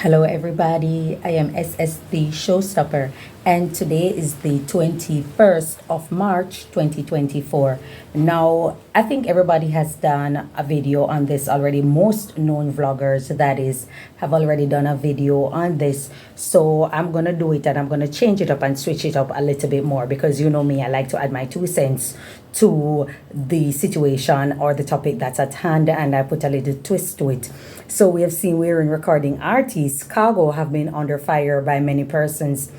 Hello, everybody. I am SSD Showstopper, and today is the 21st of March 2024. Now, I think everybody has done a video on this already. Most known vloggers, that is, have already done a video on this. So I'm going to do it and I'm going to change it up and switch it up a little bit more because you know me, I like to add my 2 cents to the situation or the topic that's at hand, and I put a little twist to it. So we have seen we're in recording artists, Khago, have been under fire by many persons,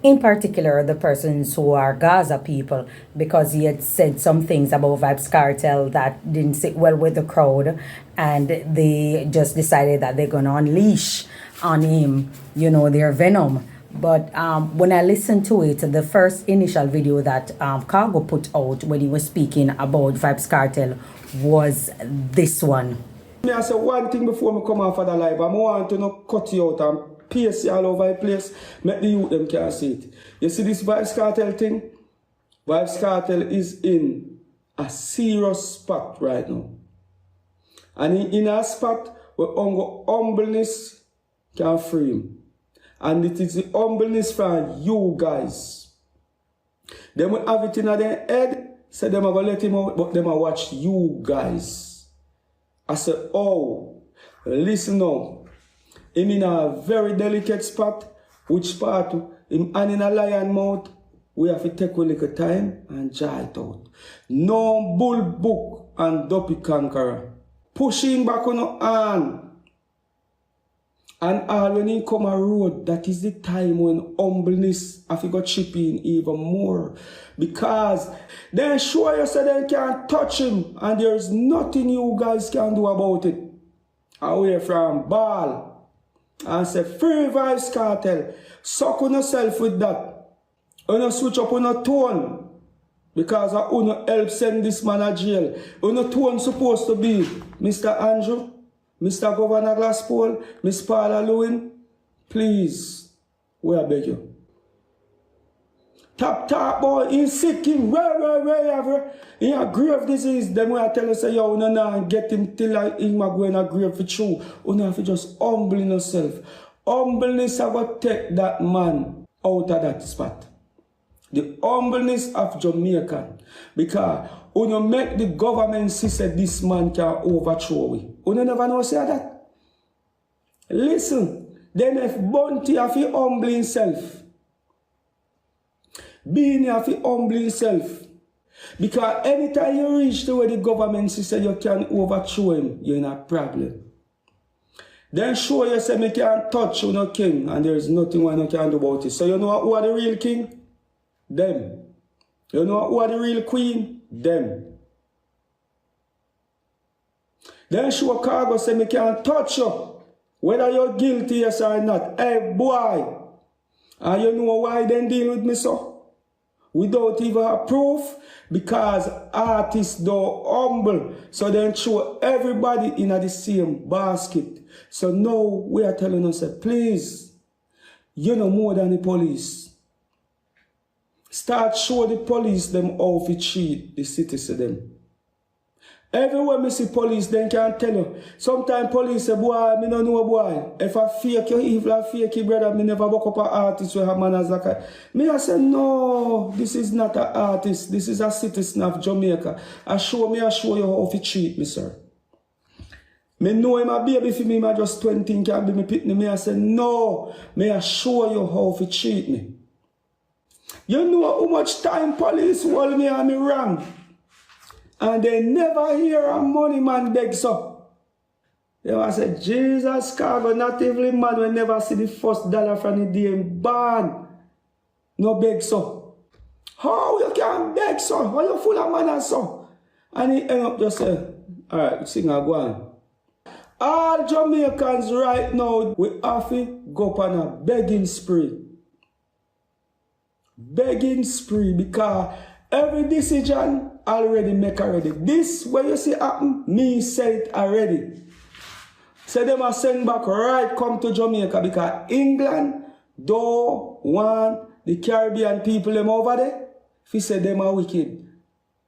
in particular the persons who are Gaza people, because he had said some things about Vybz Kartel that didn't sit well with the crowd, and they just decided that they're gonna unleash on him, their venom. But when I listened to it, the first initial video that Khago put out when he was speaking about Vybz Kartel was this one. I say one thing before I come off of the live. I want to not cut you out and paste you all over the place. Make the youth them can see it. You see this Vybz Kartel thing? Vybz Kartel is in a serious spot right now. And in a spot where humbleness can free him. And it is the humbleness from you guys. They will have it in their head, say them are going to let him out, but them will watch you guys. I said, oh, listen now. Him in a very delicate spot, which part, him and in a lion mouth, we have to take a little time and jar it out. No bull book and dopey conqueror. Pushing back on your hand. And all when he come a road, that is the time when humbleness have to go chip in even more. Because they show you so they can't touch him, and there is nothing you guys can do about it. Away from ball. And say, free Vybz Kartel. Suck on yourself with that. You know, switch up on your tone. Because you know help send this man to jail. You know tone supposed to be Mr. Andrew, Mr. Governor Glasspool, Miss Paula Lewin, please, we beg you. Tap, boy, in sick, in in a grave disease, then when I tell you, say, yo, and get him till in my going a grave for true. You have to just humble yourself. Humbleness have to take that man out of that spot. The humbleness of Jamaica. Because when you make the government see say this man can overthrow you. You never know say that. Listen, then if Bounty have to humble himself. Being have to humble himself. Because anytime you reach to where the government say you can overthrow him, you're in a problem. Then show you say me can't touch you no king, and there is nothing one you can do about it. So you know who are the real king? Them. You know who are the real queen? Them. Then show Khago say me can't touch you. Whether you're guilty yes or not. Hey boy. And you know why they deal with me so? Without even a proof. Because artists don't humble. So then show everybody in the same basket. So now we are telling us, please, you know more than the police. Start show the police them how to treat the citizens them. Everywhere me see police, then can tell you. Sometimes police say, boy, me no know boy. If I fake you, evil I fake you, brother, me never walk up an artist with have manners like that. Me I say, no, this is not an artist. This is a citizen of Jamaica. I show you how to treat me, sir. Me know him a baby for me, I just 20 can be me pitney. Me I say, no, me I show you how to treat me. You know how much time police hold me and me wrong. And they never hear a money man beg so. They will say, Jesus, Khago, not even man will never see the first dollar from the damn band. No beg so. How you can beg so? How you full of manners so? And he end up just saying, alright, sing a go on. All Jamaicans right now, we have to go on a begging spree. Begging spree because every decision already make already. This what you see happen, me say it already. So them are send back right come to Jamaica because England don't want the Caribbean people them over there. If you say them are wicked.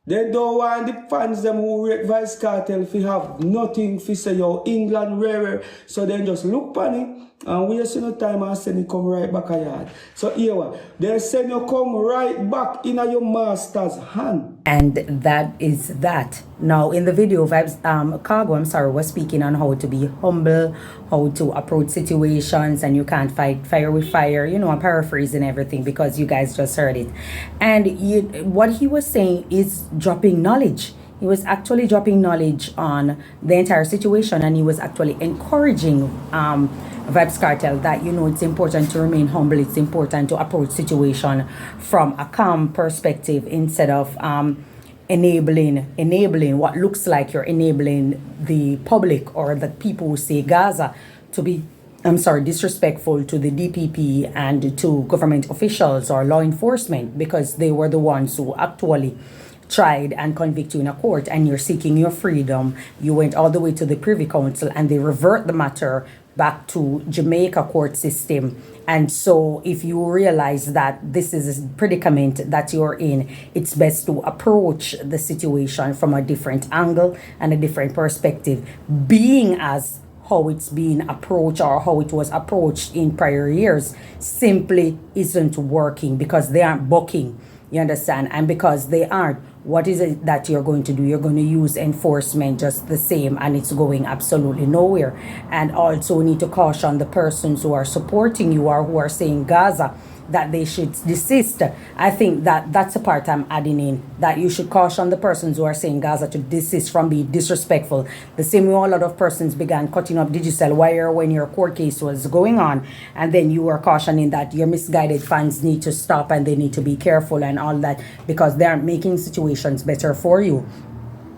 They don't want the fans them who rate Vybz Kartel if have nothing if say yo England rare. So then just look on it And wasting no time and send it come right back a yard. So here what? They send you come right back in your master's hand. And that is that. Now, in the video, Khago, I'm sorry, was speaking on how to be humble, how to approach situations, and you can't fight fire with fire. You know, I'm paraphrasing everything because you guys just heard it. And what he was saying is dropping knowledge. He was actually dropping knowledge on the entire situation, and he was actually encouraging Vibes Cartel that, you know, it's important to remain humble. It's important to approach situation from a calm perspective instead of enabling what looks like you're enabling the public or the people who say Gaza to be, I'm sorry, disrespectful to the DPP and to government officials or law enforcement, because they were the ones who actually tried and convict you in a court, and you're seeking your freedom. You went all the way to the Privy Council and they revert the matter back to Jamaica court system. And so if you realize that this is a predicament that you're in, it's best to approach the situation from a different angle and a different perspective, being as how it's been approached or how it was approached in prior years simply isn't working because they aren't bucking. You understand? And because they aren't, what is it that you're going to do? You're going to use enforcement just the same, and it's going absolutely nowhere. And also need to caution the persons who are supporting you or who are saying Gaza that they should desist. I think that that's a part I'm adding in, that you should caution the persons who are saying Gaza to desist from being disrespectful. The same way a lot of persons began cutting up digital wire when your court case was going on, and then you were cautioning that your misguided fans need to stop and they need to be careful and all that because they aren't making situations better for you.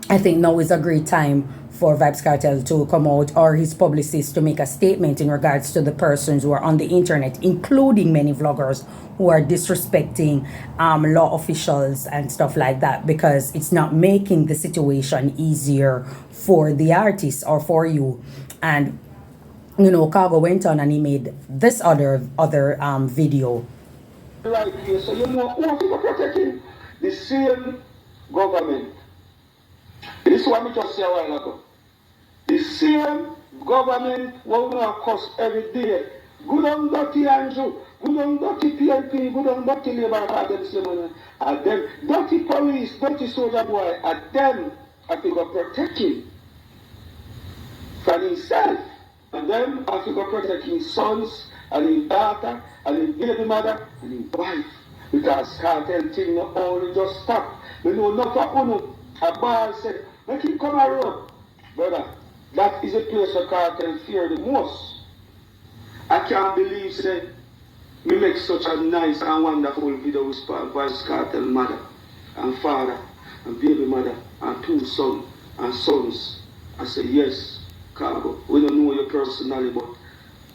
I think now is a great time for Vibes Cartel to come out, or his publicist to make a statement in regards to the persons who are on the internet, including many vloggers who are disrespecting law officials and stuff like that, because it's not making the situation easier for the artists or for you. And you know, Khago went on and he made this other video. Right here, so you know who are protecting the same government. This is what I just said a while ago. The same government will not cost every day. Good on dirty Andrew, good on dirty PLP, good on dirty Labour, and them dirty police, dirty soldier boy, and them I think are protecting from himself. And them I think are protecting his sons and his daughter and his baby mother and his wife. Because cartel thing not only just stop. We know not for uno. A bar said, let him come around. Brother, that is a place where cartel fear the most. I can't believe, say, me make such a nice and wonderful video with Vibes Cartel mother and father and baby mother and two sons. I say, yes, Khago, we don't know you personally, but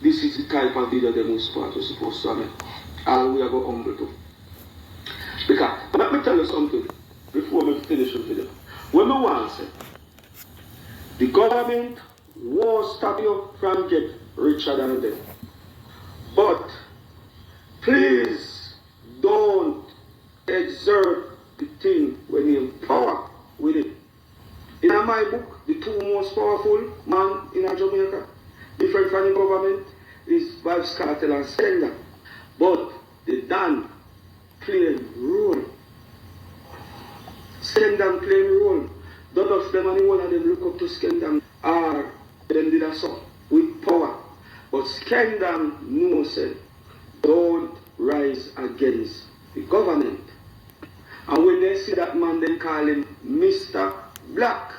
this is the type of video them was supposed to make. And we are going humble too. Because, let me tell you something before we finish the video. When I want to say, the government won't stop you from getting richer than them. But please don't exert the thing when you're in power with it. In my book, the two most powerful men in Jamaica, different from the government, is Vibes Cartel and Skenda. But they done playing role. Skenda playing role. None of them and one of them look up to Skenda or them did a song with power. But Skenda knows said, don't rise against the government. And when they see that man, they call him Mr. Black.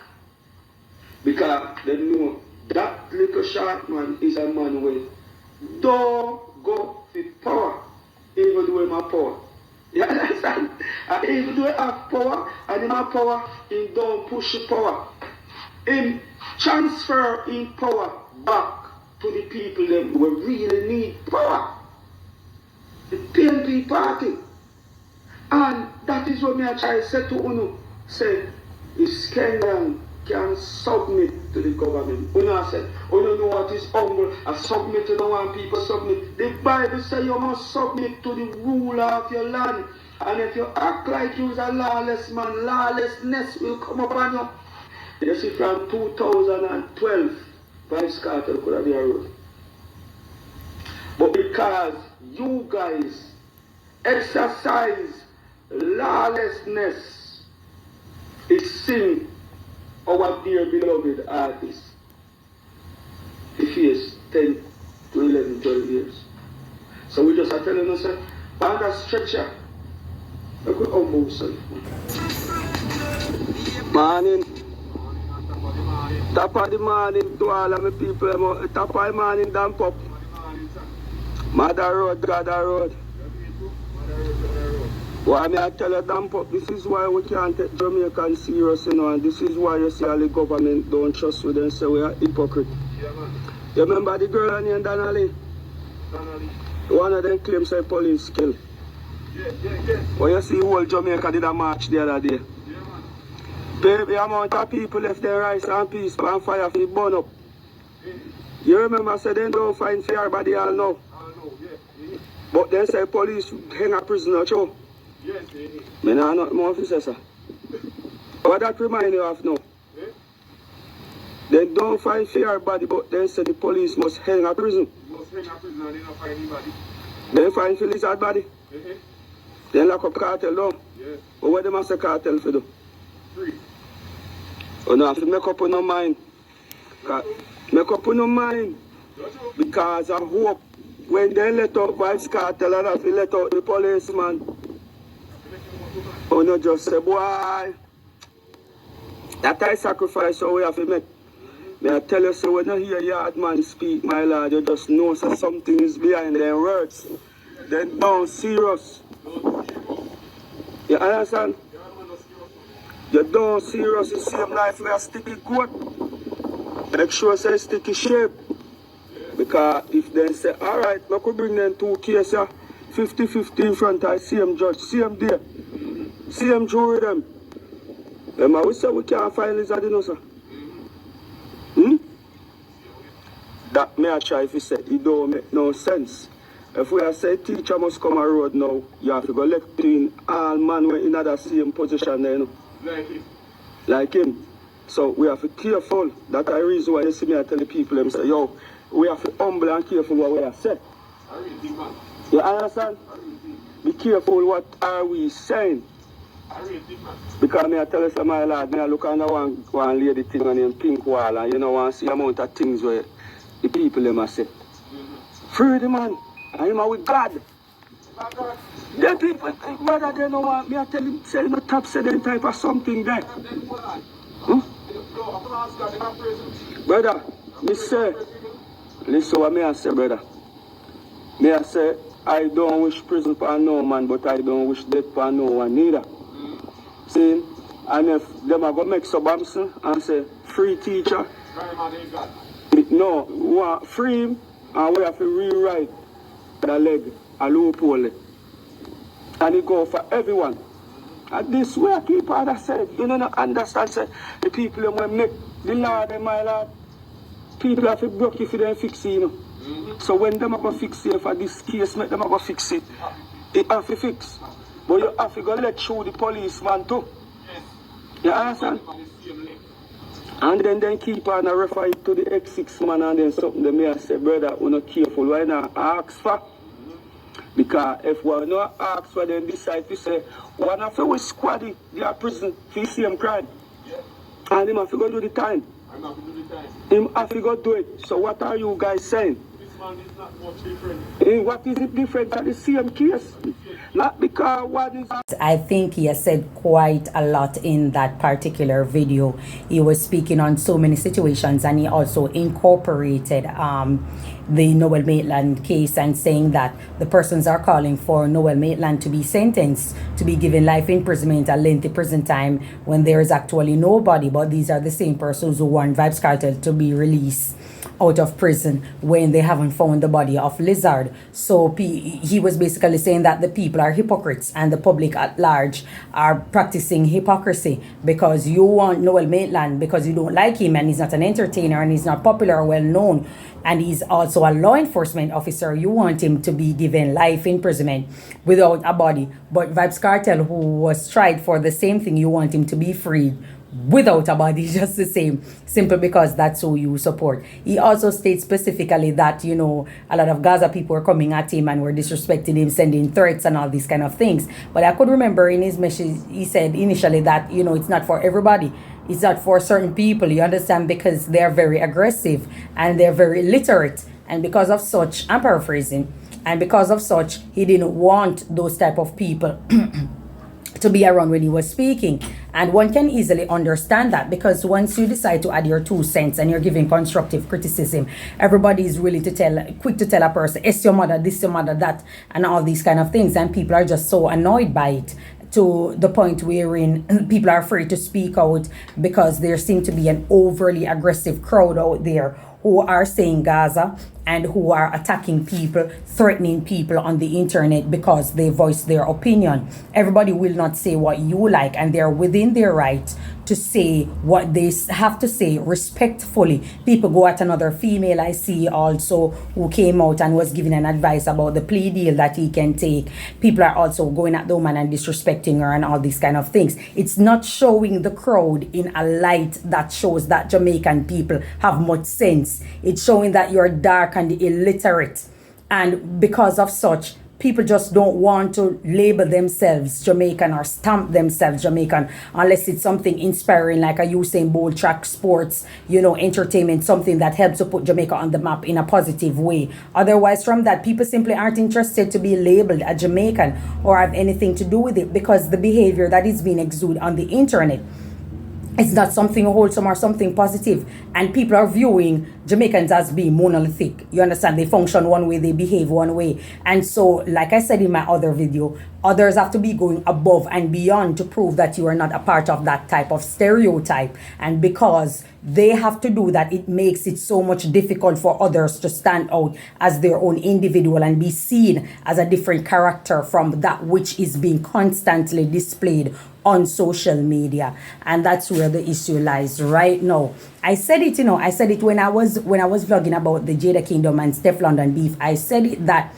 Because they know that little short man is a man with don't go with power, even though he have power. You understand? And even though he have power, and he have power, he don't push the power. He transfer in power back to the people them who really need power. The PNP party. And that is what me I try to say to Uno. Say, if Skenda can submit to the government. Uno said, Uno know what is humble. I submit to the one people submit. The Bible says you must submit to the ruler of your land. And if you act like you're a lawless man, lawlessness will come upon you. You see, from 2012, Vibes Cartel could have been a road. because you guys exercise lawlessness. It's sin our dear beloved artist. He faced 10 to 11, 12 years. So we just are telling us, on that stretcher, I could humble yourself. Morning. Top of the morning to all of my people. Top of the morning, damp up. Mother Road, Gather Road. Why may I tell you, damp up? This is why we can't take Jamaican serious, you know, and this is why you see all the government don't trust with them, say we are hypocrite. Yeah, man. You remember the girl named Donnelly? One of them claims say police kill. Yeah. Well, you see whole Jamaica did a march the other day. Yeah, man. Baby, amount of people left their rice and peace and fire for burn up. Yeah. You remember I said they don't find fair body all now. Yeah. But they say police hang a prisoner too. Yes, I know not more officer, sir. What that remind you of now? Yeah. They don't find fair body, but they say the police must hang a prison. Must hang a prison and they don't find anybody. They find Phyllis hard body. Mm-hmm. They lock up cartel down. Yes. But what they must say cartel for do? Free. Oh no, have to make up on no mind. Make up on no mind. Because I hope when they let out Vibes Cartel and have to let out the policeman. Oh no, just say, boy, that I sacrifice so we have to make. May I tell you, so when you hear yard man speak, my lord, you just know so something is behind their words. They don't serious. You understand? You don't serious, the same life where sticky coat. Make sure say sticky shape. Because if they say, alright, I could bring them 2 cases, 50-50 in front of the same judge, same day. Same jury them. Then we say we can't find lizard, you know, sir. That may I try if you say it don't make no sense. If we are say teacher must come a road now, you have to go left between all man in the same position there, you know. Like him. So we have to be careful. That's the reason why you see me I tell the people them say, yo, we have to be humble and careful what we are saying. You understand? Be careful what are we saying. Because I tell you, my lad, I look on one lady thing on him pink wall and you know, want to see the amount of things where the people them are say. Free the man, and him with God. The people, brother, they don't want me to tell him, say no top sedent type of something there. Brother, me say, listen what me I say, brother. Me I say, I don't wish prison for no man, but I don't wish death for no one neither. See, and if them are going to make subamson and say, free teacher, no, we want free him and we have to rewrite the leg, a loophole. And it go for everyone. And this way I keep on that said, you know, understand, say, the people who will make the law, them, my lord, people have to broke if they don't fix it, you know. So when them are going to fix it for this case, make them are going to fix it. It have to fix. But you have to go let through the policeman too. You understand? And then keep on and refer it to the X6 man and then something they may say, brother, we're not careful. Why not ask for? Because if we're not ask for, then decide to say, one of our squad, they are prison for the same crime. And him have to go do the time. Him have to go do it. So what are you guys saying? This man is not much different. What is it different at the same case? Not because one is... I think he has said quite a lot in that particular video. He was speaking on so many situations and he also incorporated the Noel Maitland case and saying that the persons are calling for Noel Maitland to be sentenced to be given life imprisonment, a lengthy prison time when there is actually nobody, but these are the same persons who want Vibes Cartel to be released out of prison when they haven't found the body of Lizard. So he was basically saying that the people are hypocrites and the public at large are practicing hypocrisy because you want Noel Maitland because you don't like him and he's not an entertainer and he's not popular or well known and he's also a law enforcement officer. You want him to be given life imprisonment without a body. But Vibes Cartel, who was tried for the same thing, you want him to be freed without a body just the same, simply because that's who you support. He also states specifically that, you know, a lot of Gaza people were coming at him and were disrespecting him, sending threats and all these kind of things. But I could remember in his message he said initially that, you know, it's not for everybody, it's not for certain people, you understand, because they're very aggressive and they're very illiterate, and because of such, I'm paraphrasing, and because of such, he didn't want those type of people to be around when he was speaking. And one can easily understand that, because once you decide to add your 2 cents and you're giving constructive criticism, everybody is really quick to tell a person, it's your mother, this your mother, that, and all these kind of things. And people are just so annoyed by it, to the point wherein people are afraid to speak out, because there seems to be an overly aggressive crowd out there who are saying Gaza and who are attacking people, threatening people on the internet because they voice their opinion. Everybody will not say what you like, and they're within their right to say what they have to say respectfully. People go at another female I see also who came out and was giving an advice about the plea deal that he can take. People are also going at the woman and disrespecting her and all these kind of things. It's not showing the crowd in a light that shows that Jamaican people have much sense. It's showing that you're dark and illiterate, and because of such, people just don't want to label themselves Jamaican or stamp themselves Jamaican unless it's something inspiring, like a Usain Bolt, track sports, you know, entertainment, something that helps to put Jamaica on the map in a positive way. Otherwise, from that, people simply aren't interested to be labeled a Jamaican or have anything to do with it, because the behavior that is being exuded on the internet, it's not something wholesome or something positive, and people are viewing Jamaicans as being monolithic. You understand? They function one way, they behave one way. And so, like I said in my other video, others have to be going above and beyond to prove that you are not a part of that type of stereotype. And because they have to do that, it makes it so much difficult for others to stand out as their own individual and be seen as a different character from that which is being constantly displayed on social media. And that's where the issue lies right now. I said it, you know, I said it when I was vlogging about the Jada Kingdom and Steph London beef. I said it that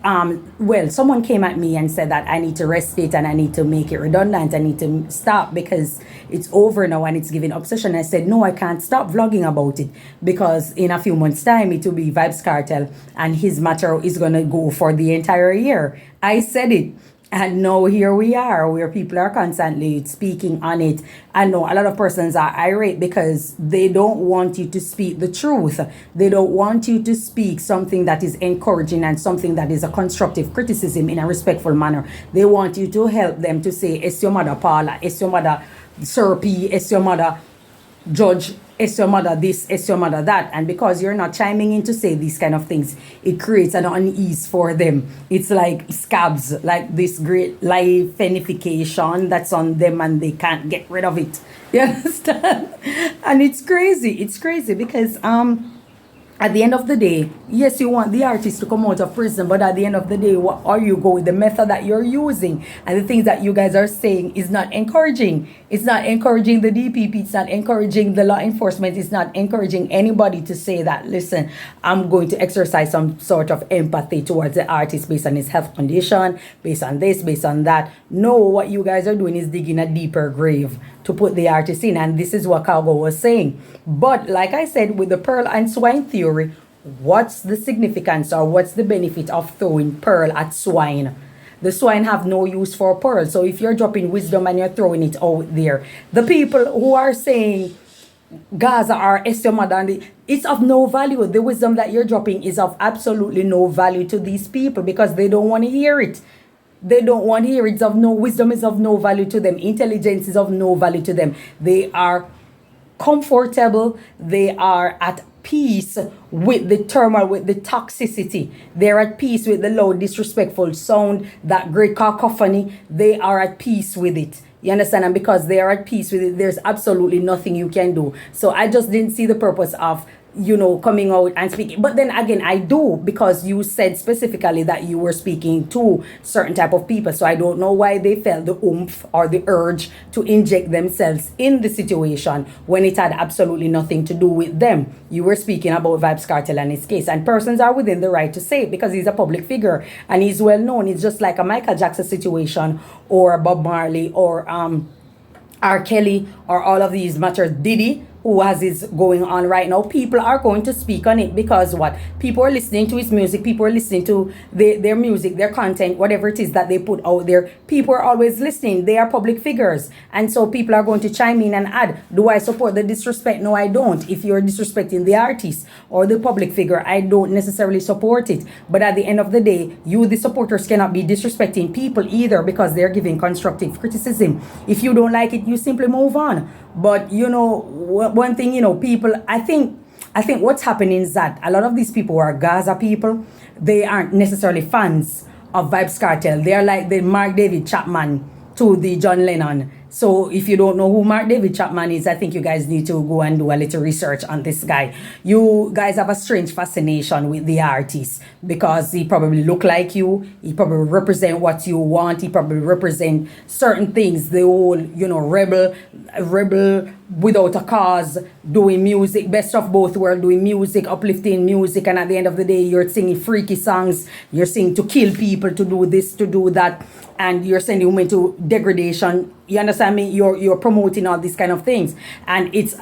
well, someone came at me and said that I need to rest it and I need to make it redundant. I need to stop because it's over now and it's giving obsession. I said, no, I can't stop vlogging about it, because in a few months' time, it will be Vybz Kartel and his matter is going to go for the entire year. I said it. And now here we are, where people are constantly speaking on it. I know a lot of persons are irate because they don't want you to speak the truth. They don't want you to speak something that is encouraging and something that is a constructive criticism in a respectful manner. They want you to help them to say, it's your mother Paula, it's your mother Sir P, it's your mother Judge, it's your mother this, it's your mother that. And because you're not chiming in to say these kind of things, it creates an unease for them. It's like scabs, like this great life-ification that's on them and they can't get rid of it. You understand? And it's crazy because at the end of the day, yes, you want the artist to come out of prison, but at the end of the day, what are you going? The method that you're using and the things that you guys are saying is not encouraging. It's not encouraging the DPP. It's not encouraging the law enforcement. It's not encouraging anybody to say that, listen, I'm going to exercise some sort of empathy towards the artist based on his health condition, based on this, based on that. No, what you guys are doing is digging a deeper grave to put the artist in. And this is what Khago was saying. But like I said, with the pearl and swine theory, what's the significance or what's the benefit of throwing pearl at swine? The swine have no use for pearl. So if you're dropping wisdom and you're throwing it out there, the people who are saying Gaza or Estomada, it's of no value. The wisdom that you're dropping is of absolutely no value to these people because they don't want to hear it. They don't want to hear it. It's of no wisdom, is of no value to them. Intelligence is of no value to them. They are comfortable. They are at peace with the turmoil, with the toxicity. They're at peace with the loud, disrespectful sound, that great cacophony. They are at peace with it. You understand? And because they are at peace with it, there's absolutely nothing you can do. So I just didn't see the purpose of, you know, coming out and speaking. But then again, I do, because you said specifically that you were speaking to certain type of people. So I don't know why they felt the oomph or the urge to inject themselves in the situation when it had absolutely nothing to do with them. You were speaking about Vybz Kartel and his case, and persons are within the right to say it because he's a public figure and he's well known. It's just like a Michael Jackson situation or a Bob Marley or R. Kelly or all of these matters, Diddy, who has this going on right now, people are going to speak on it because what? People are listening to his music, people are listening to their music, their content, whatever it is that they put out there. People are always listening. They are public figures. And so people are going to chime in and add, do I support the disrespect? No, I don't. If you're disrespecting the artist or the public figure, I don't necessarily support it. But at the end of the day, you, the supporters, cannot be disrespecting people either because they're giving constructive criticism. If you don't like it, you simply move on. But you know, one thing, you know, people, I think what's happening is that a lot of these people who are Gaza people, they aren't necessarily fans of Vybz Kartel. They're like the Mark David Chapman to the John Lennon. So if you don't know who Mark David Chapman is, I think you guys need to go and do a little research on this guy. You guys have a strange fascination with the artist because he probably look like you. He probably represent what you want. He probably represent certain things. The whole, you know, rebel without a cause, doing music, best of both worlds, doing music, uplifting music, and at the end of the day, you're singing freaky songs. You're singing to kill people, to do this, to do that, and you're sending women to degradation. You understand me? You're promoting all these kind of things, and it's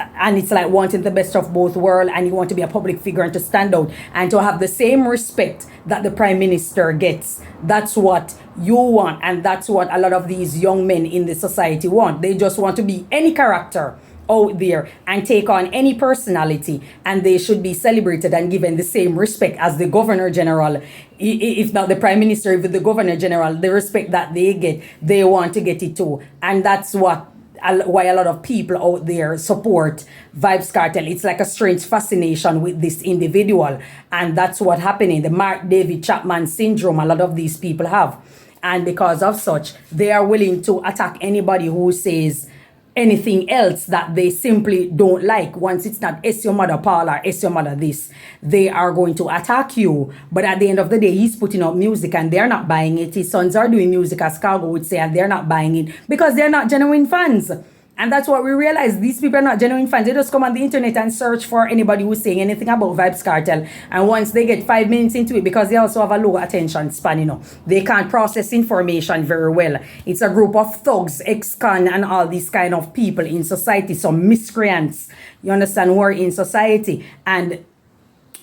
like wanting the best of both worlds, and you want to be a public figure and to stand out and to have the same respect that the prime minister gets. That's what you want, and that's what a lot of these young men in the society want. They just want to be any character out there and take on any personality, and they should be celebrated and given the same respect as the governor general. If not the prime minister, if the governor general, the respect that they get, they want to get it too. And that's why a lot of people out there support Vybz Kartel. It's like a strange fascination with this individual, and that's what happening. The Mark David Chapman syndrome a lot of these people have, and because of such, they are willing to attack anybody who says anything else that they simply don't like. Once it's not "S your mother Paula," "S your mother this," they are going to attack you. But at the end of the day, he's putting out music and they're not buying it. His sons are doing music, as Khago would say, and they're not buying it because they're not genuine fans. And that's what we realize. These people are not genuine fans. They just come on the internet and search for anybody who's saying anything about Vybz Kartel. And once they get 5 minutes into it, because they also have a low attention span, you know, they can't process information very well. It's a group of thugs, ex-con, and all these kind of people in society, some miscreants, you understand, who are in society. And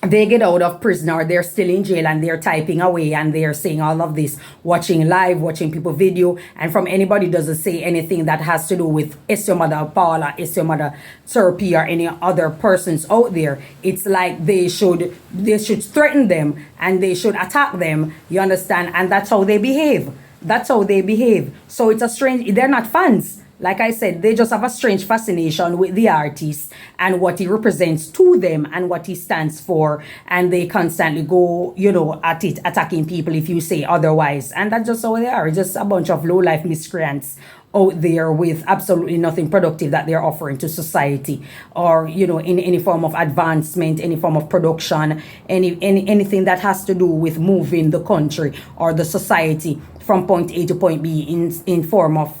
they get out of prison or they're still in jail and they're typing away and they're saying all of this, watching live, watching people video, and from anybody doesn't say anything that has to do with "S your mother Paula," "S your mother Sir P," or any other persons out there. It's like they should threaten them and they should attack them, you understand? And that's how they behave. That's how they behave. So it's a strange, they're not fans. Like I said, they just have a strange fascination with the artist and what he represents to them and what he stands for. And they constantly go, you know, at it, attacking people if you say otherwise. And that's just how they are. Just a bunch of low-life miscreants out there with absolutely nothing productive that they're offering to society, or, you know, in any form of advancement, any form of production, anything that has to do with moving the country or the society from point A to point B in form of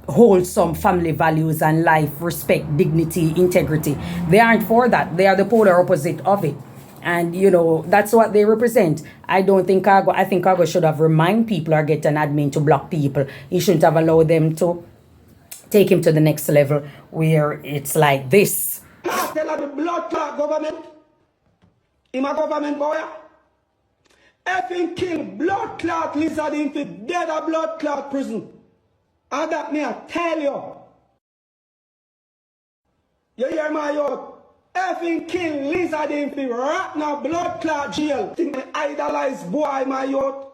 wholesome family values and life, respect, dignity, integrity. They aren't for that. They are the polar opposite of it. And, you know, that's what they represent. I think Khago should have remind people or get an admin to block people. He shouldn't have allowed them to take him to the next level where it's like this. Tell the blood clot government. In my government, boy. Effing kill blood clot lizard into dead or blood clot prison. And that me I tell you. You hear my youth? Effing kill lizard in the rat now blood clot jail. Think me idolize boy my youth.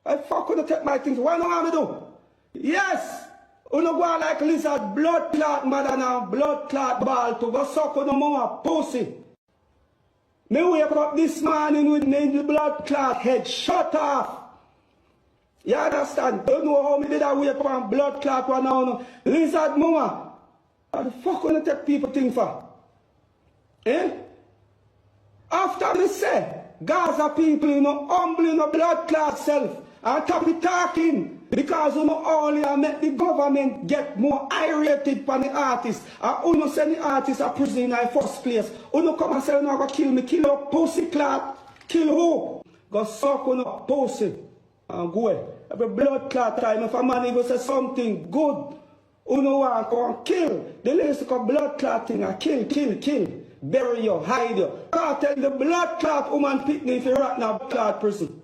I fuck gonna take my things. What do I do? Yes! You know go like lizard blood clot mother now blood clot ball to go suck on the mama pussy. Me wake up this morning with the blood clot head shut off. You understand? Don't know how me did I wake up and blood clot one now. Lizard mama. What the fuck gonna take people things for? Eh? After me say, Gaza people, you know, humble, you know, blood clot self. And top it talking. Because you know only I make the government get more irritated for the artists. And you know send the artists a prison in the first place. You know come and say you know go kill me, kill your pussy clot. Kill who? Go suck on a pussy. and go away. Every blood clot time, if a man even say something good, who no want to come kill. The list of blood clot thing, kill. Bury you, hide you. I tell the blood clot woman pick me if you rat in a blood clot prison.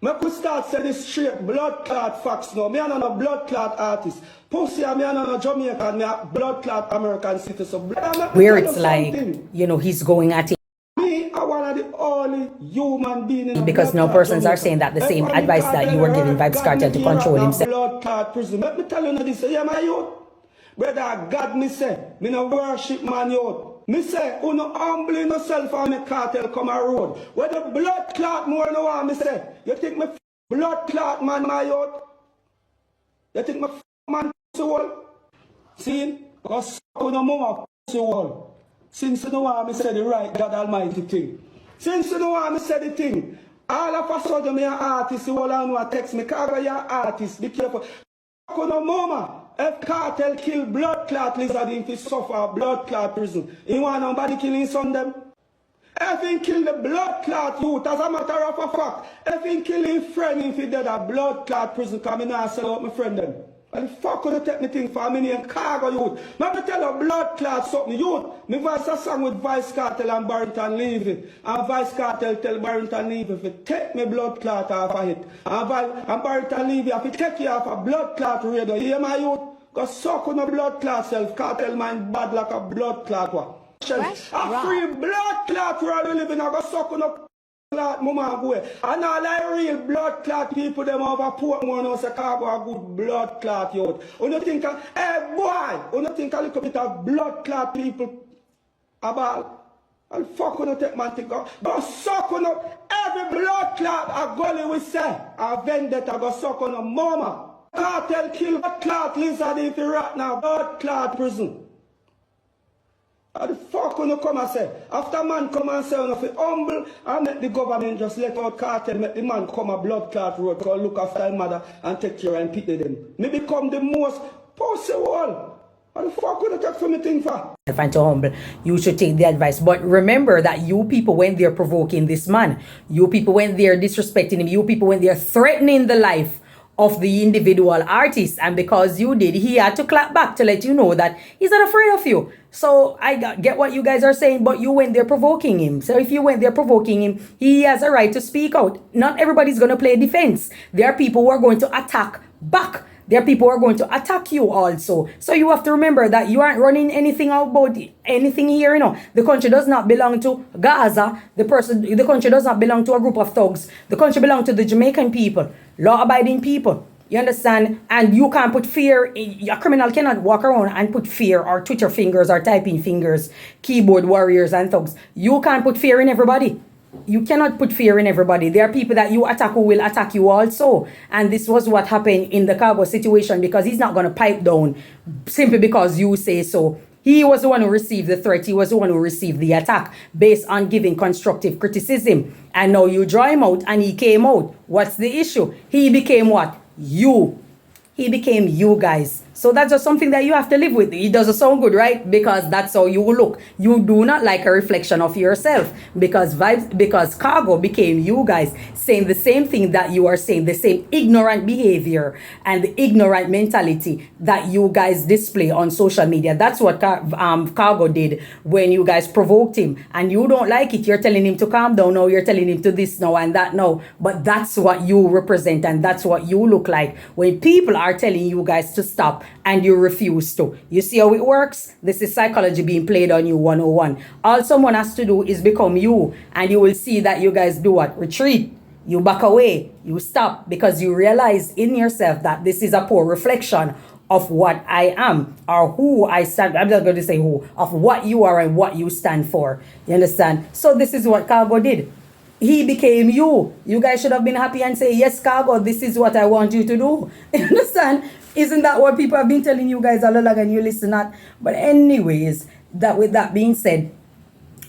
I could start say this straight blood clot facts now. Me are not a blood clot artist. Pussy, me are not a Jamaican, me a blood clot American citizen. Where it's like, you know, he's going at it. Me, I one of the only human being in because now persons are saying that the same advice that you were giving Vibes Cartel to control himself. Blood clot prison. Let me tell you this, yeah, my youth. Brother, God, me say, me no worship man youth. Me say, you no humble yourself and me cartel come a road. Where the blood clot more no one, me say. You think me blood clot man, my youth? You think me man soul? See? Because you no more soul. Since you know what me say the right God Almighty thing. Since you know what me say the thing. All of a sudden me an artist, you all know a text me, Khago, you're an artist, be careful. You no mama. If cartel kill blood clot lizard if he suffer blood clot prison, you want nobody killing son them? If he kill the blood clot youth, as a matter of a fact, if he kill his friend if he dead a blood clot prison, come in and sell out my friend them. And the fuck could you take me thing for me name Khago youth? Maybe tell a blood clot something youth. Me voice a song with Vice Cartel and Barrington Levy. And Vice Cartel tell Barrington Levy if you take me blood clot off of it. And Barrington Levy if you take you off a blood clot radio. You hear my youth? Go suck on a blood clot self. Cartel mind bad like a blood clot one. A free blood clot where you living. I go suck on a clot mama go away. And all like real blood clot people them over Portmore now say Khago a good blood clot youth. You don't think hey boy, you don't think a little bit of blood clot people about and fuck on take man to go suck on every blood clot a gully we say a vendetta go suck on a mama. Cartel kill blood clot lizard if you rat now blood clot prison. How the fuck when you come and say, after man come and say, if you humble and let the government just let out cartel, make the man come a blood clot road, go look after his mother and take care and pity them. Me become the most pussy wall. How the fuck would you take for me thing for? And to humble, you should take the advice. But remember that you people went there provoking this man. You people went there disrespecting him. You people went there threatening the life of the individual artist, and because you did, he had to clap back to let you know that he's not afraid of you. So I get what you guys are saying, but you went there provoking him. So if you went there provoking him, he has a right to speak out. Not everybody's going to play defense. There are people who are going to attack back. There are people who are going to attack you also. So you have to remember that you aren't running anything about anything here, you know. The country does not belong to Gaza. The country does not belong to a group of thugs. The country belongs to the Jamaican people, law-abiding people. You understand? And you can't put fear, a criminal cannot walk around and put fear or Twitter fingers or typing fingers, keyboard warriors and thugs. You can't put fear in everybody. You cannot put fear in everybody. There are people that you attack who will attack you also. And this was what happened in the Khago situation, because he's not going to pipe down simply because you say so. He was the one who received the threat. He was the one who received the attack based on giving constructive criticism. And now you draw him out and he came out. What's the issue? He became what? You. He became you guys. So that's just something that you have to live with. It doesn't sound good, right? Because that's how you look. You do not like a reflection of yourself. Because Khago became you guys, saying the same thing that you are saying, the same ignorant behavior and the ignorant mentality that you guys display on social media. That's what Khago did when you guys provoked him. And you don't like it. You're telling him to calm down now. You're telling him to this now and that now. But that's what you represent and that's what you look like when people are telling you guys to stop and you refuse to. You see how it works? This is psychology being played on you 101. All someone has to do is become you, and you will see that you guys do what? Retreat. You back away. You stop because you realize in yourself that this is a poor reflection of what I am or who I stand. I'm not going to say who, of what you are and what you stand for. You understand? So this is what Khago did. He became you. You guys should have been happy and say, yes, Khago, this is what I want you to do. You understand? Isn't that what people have been telling you guys all along and you listen not? But anyways, that with that being said,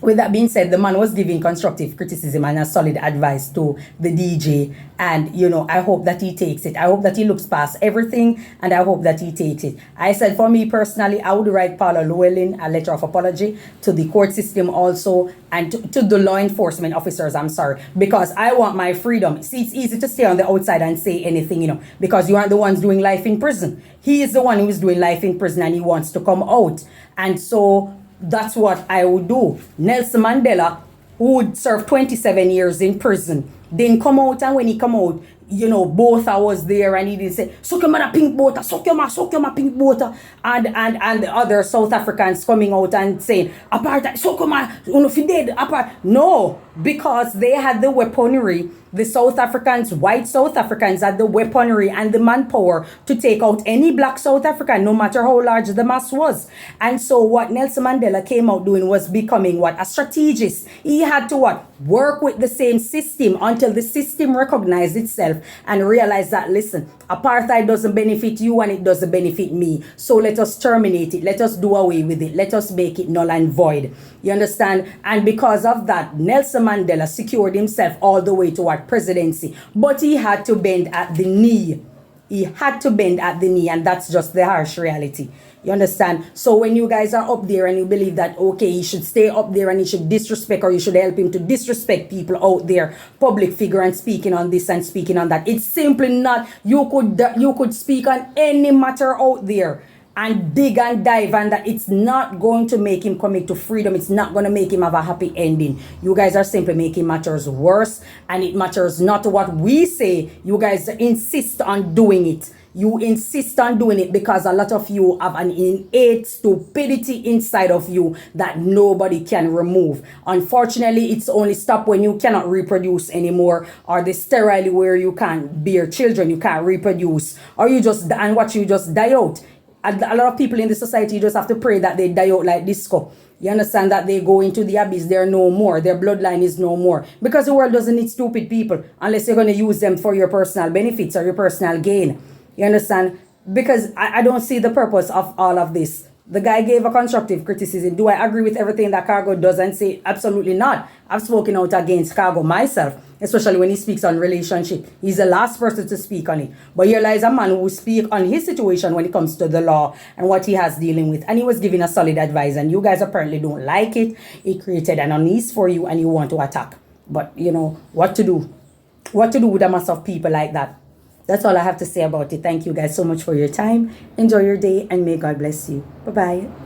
with that being said, the man was giving constructive criticism and a solid advice to the DJ. And, you know, I hope that he takes it. I hope that he looks past everything and I hope that he takes it. I said for me personally, I would write Paula Llewellyn a letter of apology to the court system also and to the law enforcement officers, I'm sorry, because I want my freedom. See, it's easy to stay on the outside and say anything, you know, because you aren't the ones doing life in prison. He is the one who is doing life in prison and he wants to come out. And so that's what I would do. Nelson Mandela, who would serve 27 years in prison, then come out, and when he come out, you know, Botha was there and he didn't say, suck your man a pink Botha, suck your man pink Botha. And the other South Africans coming out and saying, apartheid, suck your man, if you dead, apartheid. No, because they had the weaponry. The South Africans, white South Africans, had the weaponry and the manpower to take out any black South African, no matter how large the mass was. And so what Nelson Mandela came out doing was becoming what? A strategist. He had to what? Work with the same system until the system recognized itself and realized that, listen, apartheid doesn't benefit you and it doesn't benefit me. So let us terminate it. Let us do away with it. Let us make it null and void. You understand? And because of that, Nelson Mandela secured himself all the way to what? Presidency. But he had to bend at the knee. He had to bend at the knee, and that's just the harsh reality. You understand? So when you guys are up there and you believe that, okay, he should stay up there and he should disrespect, or you should help him to disrespect people out there, public figure, and speaking on this and speaking on that, it's simply not. You could speak on any matter out there and dig and dive, and that it's not going to make him commit to freedom. It's not going to make him have a happy ending. You guys are simply making matters worse, and it matters not what we say. You guys insist on doing it. You insist on doing it because a lot of you have an innate stupidity inside of you that nobody can remove. Unfortunately, it's only stopped when you cannot reproduce anymore, or the sterile where you can't bear children, you can't reproduce, or you just die out. A lot of people in the society, you just have to pray that they die out like disco. You understand, that they go into the abyss, they're no more, their bloodline is no more. Because the world doesn't need stupid people unless you're going to use them for your personal benefits or your personal gain. You understand? Because I don't see the purpose of all of this. The guy gave a constructive criticism. Do I agree with everything that Khago does and say? Absolutely not. I've spoken out against Khago myself, especially when he speaks on relationship. He's the last person to speak on it. But here lies a man who will speak on his situation when it comes to the law and what he has dealing with. And he was giving a solid advice, and you guys apparently don't like it. It created an unease for you and you want to attack. But you know what to do. What to do with a mass of people like that. That's all I have to say about it. Thank you guys so much for your time. Enjoy your day and may God bless you. Bye-bye.